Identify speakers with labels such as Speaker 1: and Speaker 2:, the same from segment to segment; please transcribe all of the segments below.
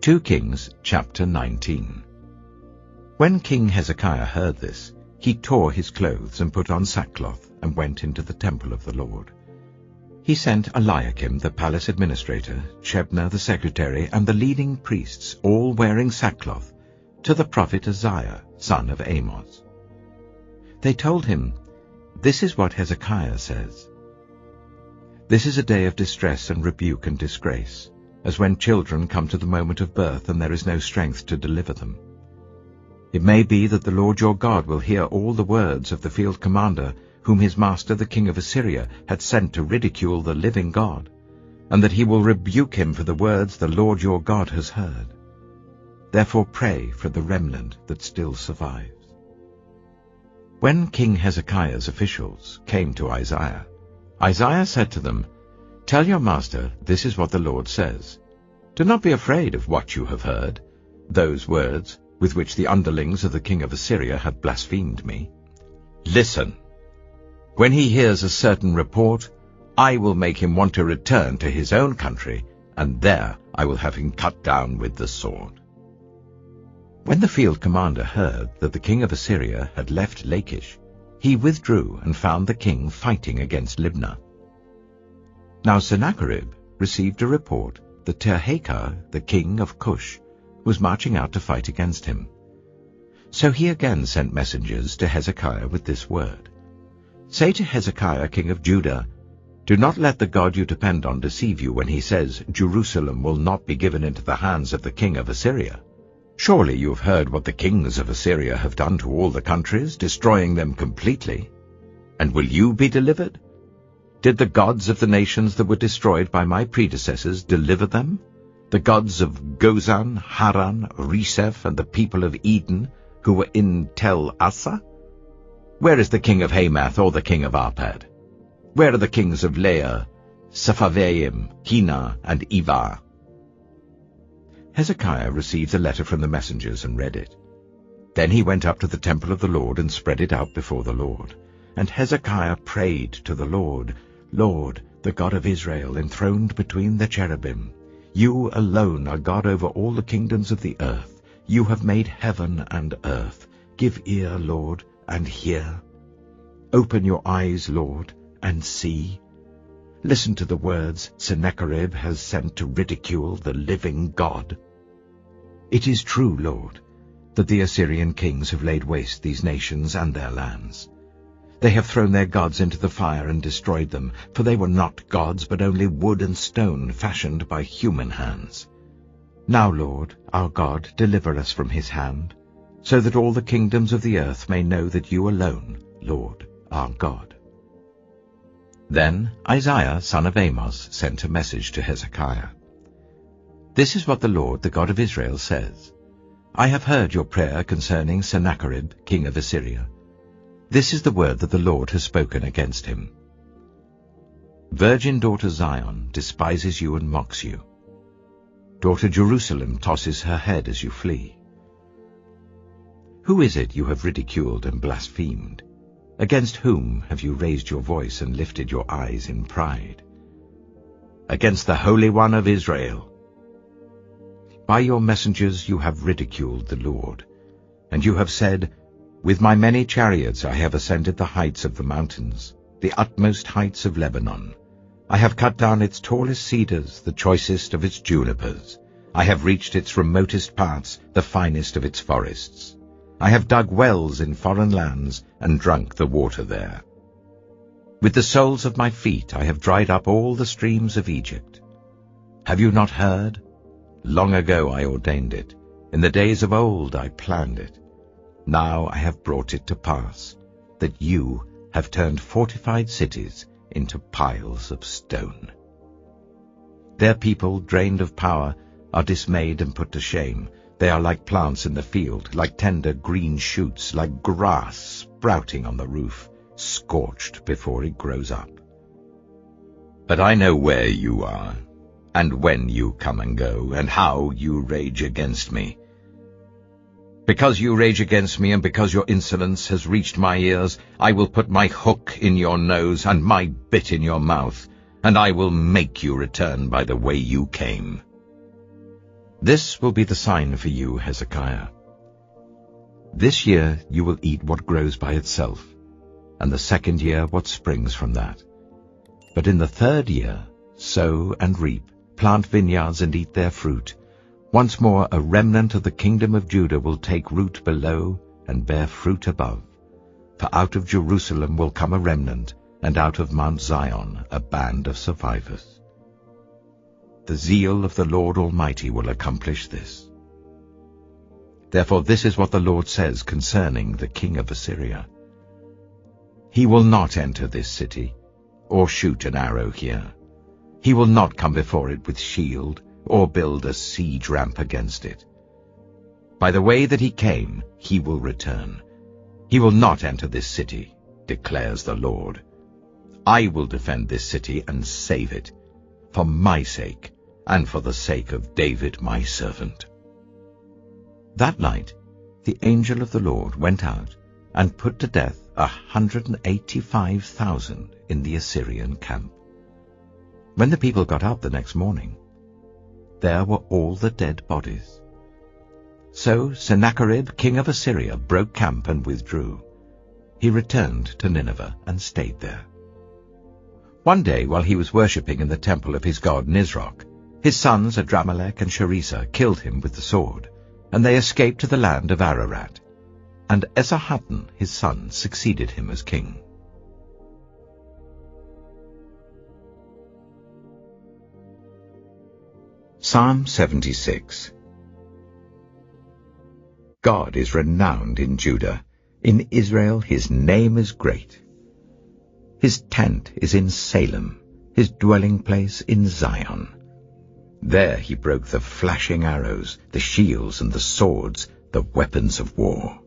Speaker 1: 2 Kings chapter 19. When King Hezekiah heard this, he tore his clothes and put on sackcloth and went into the temple of the Lord. He sent Eliakim the palace administrator, Shebna the secretary, and the leading priests, all wearing sackcloth, to the prophet Isaiah, son of Amos. They told him, "This is what Hezekiah says. This is a day of distress and rebuke and disgrace, as when children come to the moment of birth and there is no strength to deliver them. It may be that the Lord your God will hear all the words of the field commander, whom his master the king of Assyria had sent to ridicule the living God, and that he will rebuke him for the words the Lord your God has heard. Therefore pray for the remnant that still survives." When King Hezekiah's officials came to Isaiah, Isaiah said to them, "Tell your master, this is what the Lord says. Do not be afraid of what you have heard, those words with which the underlings of the king of Assyria have blasphemed me. Listen. When he hears a certain report, I will make him want to return to his own country, and there I will have him cut down with the sword." When the field commander heard that the king of Assyria had left Lachish, he withdrew and found the king fighting against Libnah. Now Sennacherib received a report that Tirhakah, the king of Cush, was marching out to fight against him. So he again sent messengers to Hezekiah with this word, "Say to Hezekiah, king of Judah, do not let the God you depend on deceive you when he says, 'Jerusalem will not be given into the hands of the king of Assyria.' Surely you have heard what the kings of Assyria have done to all the countries, destroying them completely. And will you be delivered? Did the gods of the nations that were destroyed by my predecessors deliver them? The gods of Gozan, Haran, Reseph, and the people of Eden, who were in Tel Assa? Where is the king of Hamath or the king of Arpad? Where are the kings of Lair, Sepharvaim, Hena, and Ivah?" Hezekiah received a letter from the messengers and read it. Then he went up to the temple of the Lord and spread it out before the Lord. And Hezekiah prayed to the Lord, "Lord, the God of Israel, enthroned between the cherubim, you alone are God over all the kingdoms of the earth. You have made heaven and earth. Give ear, Lord, and hear. Open your eyes, Lord, and see. Listen to the words Sennacherib has sent to ridicule the living God. It is true, Lord, that the Assyrian kings have laid waste these nations and their lands. They have thrown their gods into the fire and destroyed them, for they were not gods, but only wood and stone fashioned by human hands. Now, Lord, our God, deliver us from his hand, so that all the kingdoms of the earth may know that you alone, Lord, are God." Then Isaiah, son of Amos, sent a message to Hezekiah. "This is what the Lord, the God of Israel, says. I have heard your prayer concerning Sennacherib, king of Assyria. This is the word that the Lord has spoken against him. Virgin daughter Zion despises you and mocks you. Daughter Jerusalem tosses her head as you flee. Who is it you have ridiculed and blasphemed? Against whom have you raised your voice and lifted your eyes in pride? Against the Holy One of Israel. By your messengers you have ridiculed the Lord, and you have said, 'With my many chariots I have ascended the heights of the mountains, the utmost heights of Lebanon. I have cut down its tallest cedars, the choicest of its junipers. I have reached its remotest parts, the finest of its forests. I have dug wells in foreign lands and drunk the water there. With the soles of my feet I have dried up all the streams of Egypt. Have you not heard? Long ago I ordained it. In the days of old I planned it. Now I have brought it to pass, that you have turned fortified cities into piles of stone. Their people, drained of power, are dismayed and put to shame. They are like plants in the field, like tender green shoots, like grass sprouting on the roof, scorched before it grows up. But I know where you are, and when you come and go, and how you rage against me. Because you rage against me, and because your insolence has reached my ears, I will put my hook in your nose and my bit in your mouth, and I will make you return by the way you came. This will be the sign for you, Hezekiah. This year you will eat what grows by itself, and the second year what springs from that. But in the third year sow and reap, plant vineyards and eat their fruit. Once more a remnant of the kingdom of Judah will take root below and bear fruit above. For out of Jerusalem will come a remnant, and out of Mount Zion a band of survivors. The zeal of the Lord Almighty will accomplish this. Therefore this is what the Lord says concerning the king of Assyria. He will not enter this city, or shoot an arrow here. He will not come before it with shield, or build a siege ramp against it. By the way that he came, he will return. He will not enter this city, declares the Lord. I will defend this city and save it, for my sake, and for the sake of David my servant. That night the angel of the Lord went out and put to death 185,000 in the Assyrian camp. When the people got up the next morning, there were all the dead bodies. So Sennacherib, king of Assyria, broke camp and withdrew. He returned to Nineveh and stayed there. One day, while he was worshipping in the temple of his god Nisroch, his sons Adramelech and Sharezer killed him with the sword, and they escaped to the land of Ararat. And Esarhaddon, his son, succeeded him as king. Psalm 76. God is renowned in Judah. In Israel his name is great. His tent is in Salem, his dwelling place in Zion. There he broke the flashing arrows, the shields and the swords, the weapons of war.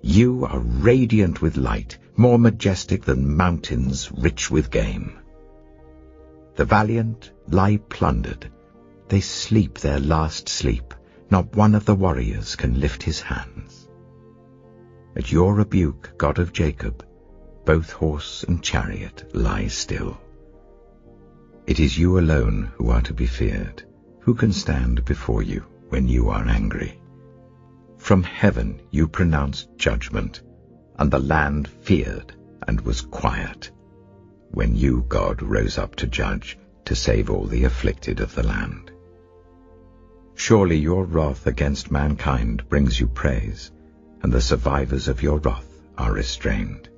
Speaker 1: You are radiant with light, more majestic than mountains rich with game. The valiant lie plundered. They sleep their last sleep. Not one of the warriors can lift his hands. At your rebuke, God of Jacob, both horse and chariot lie still. It is you alone who are to be feared. Who can stand before you when you are angry? From heaven you pronounced judgment, and the land feared and was quiet, when you, God, rose up to judge, to save all the afflicted of the land. Surely your wrath against mankind brings you praise, and the survivors of your wrath are restrained.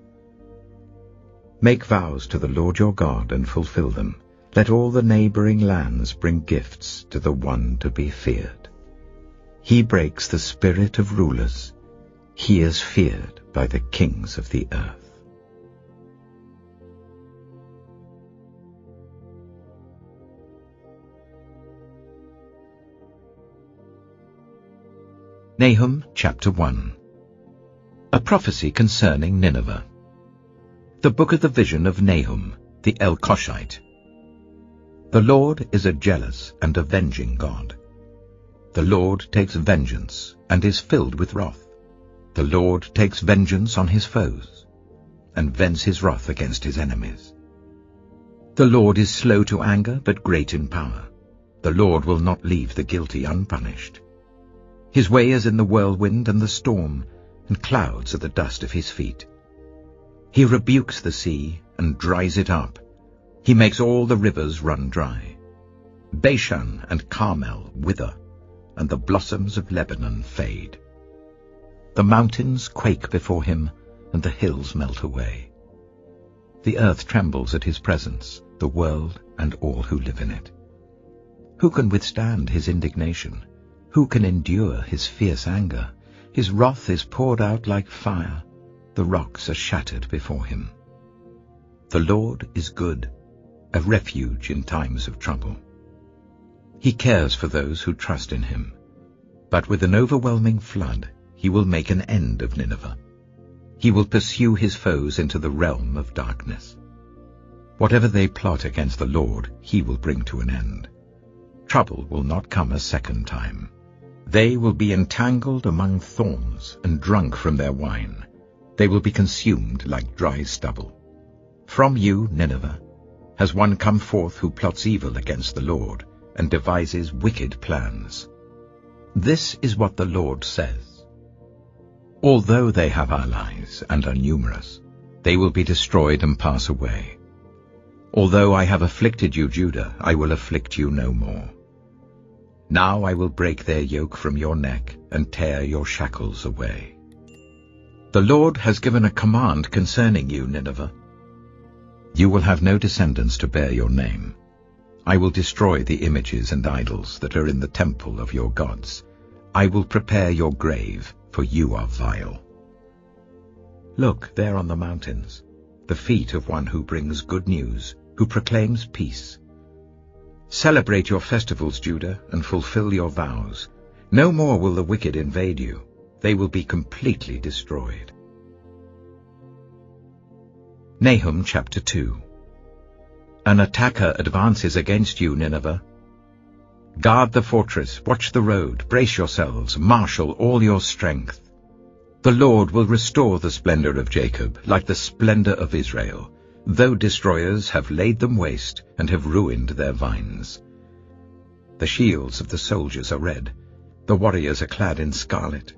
Speaker 1: Make vows to the Lord your God and fulfill them. Let all the neighboring lands bring gifts to the one to be feared. He breaks the spirit of rulers. He is feared by the kings of the earth. Nahum chapter 1. A prophecy concerning Nineveh. The book of the vision of Nahum, the Elkoshite. The Lord is a jealous and avenging God. The Lord takes vengeance and is filled with wrath. The Lord takes vengeance on his foes and vents his wrath against his enemies. The Lord is slow to anger but great in power. The Lord will not leave the guilty unpunished. His way is in the whirlwind and the storm, and clouds are the dust of his feet. He rebukes the sea and dries it up. He makes all the rivers run dry. Bashan and Carmel wither, and the blossoms of Lebanon fade. The mountains quake before him, and the hills melt away. The earth trembles at his presence, the world and all who live in it. Who can withstand his indignation? Who can endure his fierce anger? His wrath is poured out like fire. The rocks are shattered before him. The Lord is good, a refuge in times of trouble. He cares for those who trust in him. But with an overwhelming flood he will make an end of Nineveh. He will pursue his foes into the realm of darkness. Whatever they plot against the Lord, he will bring to an end. Trouble will not come a second time. They will be entangled among thorns and drunk from their wine. They will be consumed like dry stubble. From you, Nineveh, has one come forth who plots evil against the Lord, and devises wicked plans. This is what the Lord says. Although they have allies and are numerous, they will be destroyed and pass away. Although I have afflicted you, Judah, I will afflict you no more. Now I will break their yoke from your neck and tear your shackles away. The Lord has given a command concerning you, Nineveh. You will have no descendants to bear your name. I will destroy the images and idols that are in the temple of your gods. I will prepare your grave, for you are vile. Look, there on the mountains, the feet of one who brings good news, who proclaims peace. Celebrate your festivals, Judah, and fulfill your vows. No more will the wicked invade you. They will be completely destroyed. Nahum chapter 2. An attacker advances against you, Nineveh. Guard the fortress, watch the road, brace yourselves, marshal all your strength. The Lord will restore the splendor of Jacob, like the splendor of Israel, though destroyers have laid them waste and have ruined their vines. The shields of the soldiers are red, the warriors are clad in scarlet.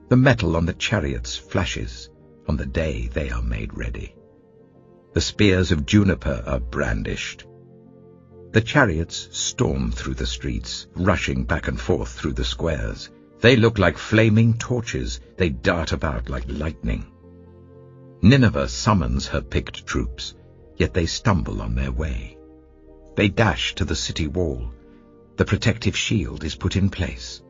Speaker 1: The metal on the chariots flashes, on the day they are made ready. The spears of juniper are brandished. The chariots storm through the streets, rushing back and forth through the squares. They look like flaming torches, they dart about like lightning. Nineveh summons her picked troops, yet they stumble on their way. They dash to the city wall. The protective shield is put in place.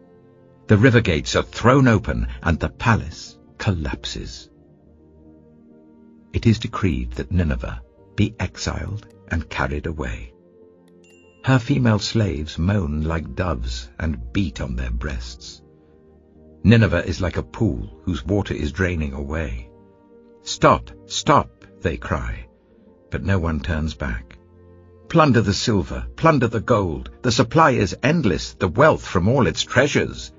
Speaker 1: The river gates are thrown open, and the palace collapses. It is decreed that Nineveh be exiled and carried away. Her female slaves moan like doves and beat on their breasts. Nineveh is like a pool whose water is draining away. Stop, stop, they cry, but no one turns back. Plunder the silver, plunder the gold. The supply is endless, the wealth from all its treasures.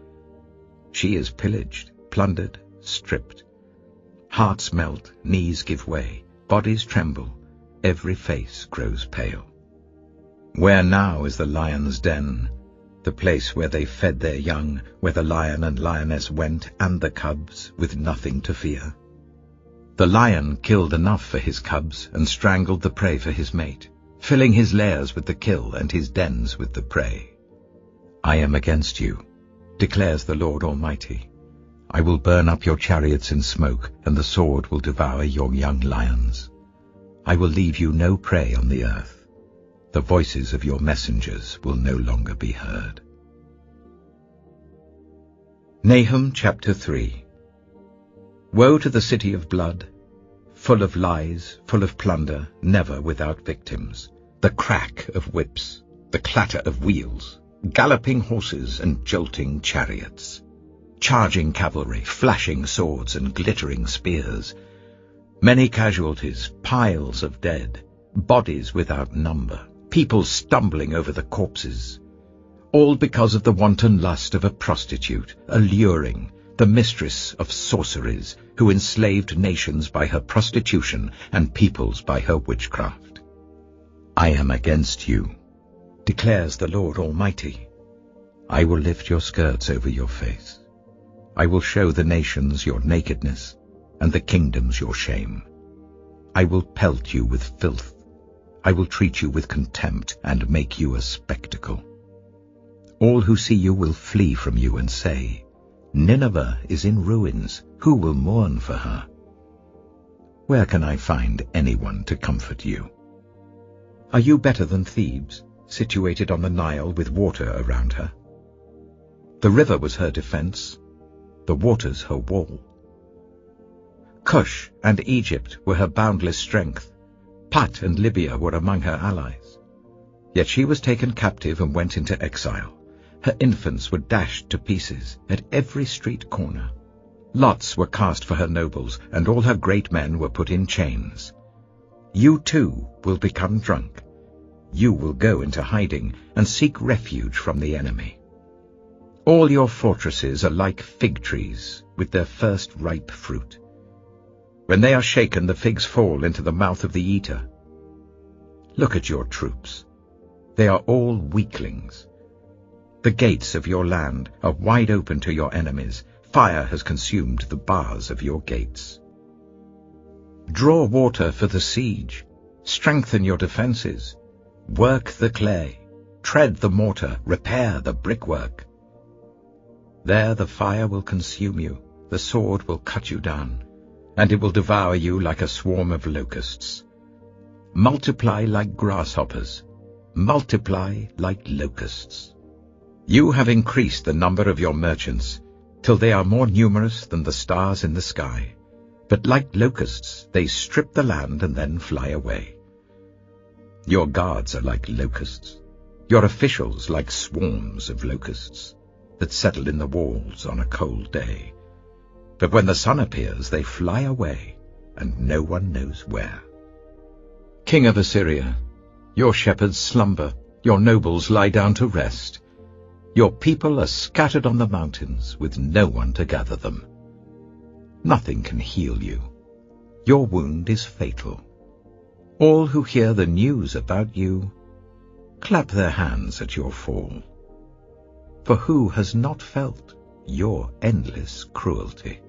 Speaker 1: She is pillaged, plundered, stripped. Hearts melt, knees give way, bodies tremble, every face grows pale. Where now is the lion's den, the place where they fed their young, where the lion and lioness went, and the cubs, with nothing to fear? The lion killed enough for his cubs and strangled the prey for his mate, filling his lairs with the kill and his dens with the prey. I am against you, declares the Lord Almighty. I will burn up your chariots in smoke, and the sword will devour your young lions. I will leave you no prey on the earth. The voices of your messengers will no longer be heard. Nahum chapter 3. Woe to the city of blood, full of lies, full of plunder, never without victims, the crack of whips, the clatter of wheels, galloping horses and jolting chariots, charging cavalry, flashing swords and glittering spears, many casualties, piles of dead, bodies without number, people stumbling over the corpses, all because of the wanton lust of a prostitute, alluring, the mistress of sorceries, who enslaved nations by her prostitution and peoples by her witchcraft. I am against you, declares the Lord Almighty. I will lift your skirts over your face. I will show the nations your nakedness, and the kingdoms your shame. I will pelt you with filth. I will treat you with contempt and make you a spectacle. All who see you will flee from you and say, Nineveh is in ruins. Who will mourn for her? Where can I find anyone to comfort you? Are you better than Thebes, situated on the Nile with water around her? The river was her defense, the waters her wall. Cush and Egypt were her boundless strength. Put and Libya were among her allies. Yet she was taken captive and went into exile. Her infants were dashed to pieces at every street corner. Lots were cast for her nobles, and all her great men were put in chains. You too will become drunk. You will go into hiding and seek refuge from the enemy. All your fortresses are like fig trees with their first ripe fruit. When they are shaken, the figs fall into the mouth of the eater. Look at your troops. They are all weaklings. The gates of your land are wide open to your enemies. Fire has consumed the bars of your gates. Draw water for the siege. Strengthen your defenses. Work the clay. Tread the mortar. Repair the brickwork. There the fire will consume you. The sword will cut you down, and it will devour you like a swarm of locusts. Multiply like grasshoppers. Multiply like locusts. You have increased the number of your merchants, till they are more numerous than the stars in the sky. But like locusts, they strip the land and then fly away. Your guards are like locusts, your officials like swarms of locusts that settle in the walls on a cold day. But when the sun appears, they fly away, and no one knows where. King of Assyria, your shepherds slumber, your nobles lie down to rest. Your people are scattered on the mountains, with no one to gather them. Nothing can heal you. Your wound is fatal. All who hear the news about you clap their hands at your fall. For who has not felt your endless cruelty?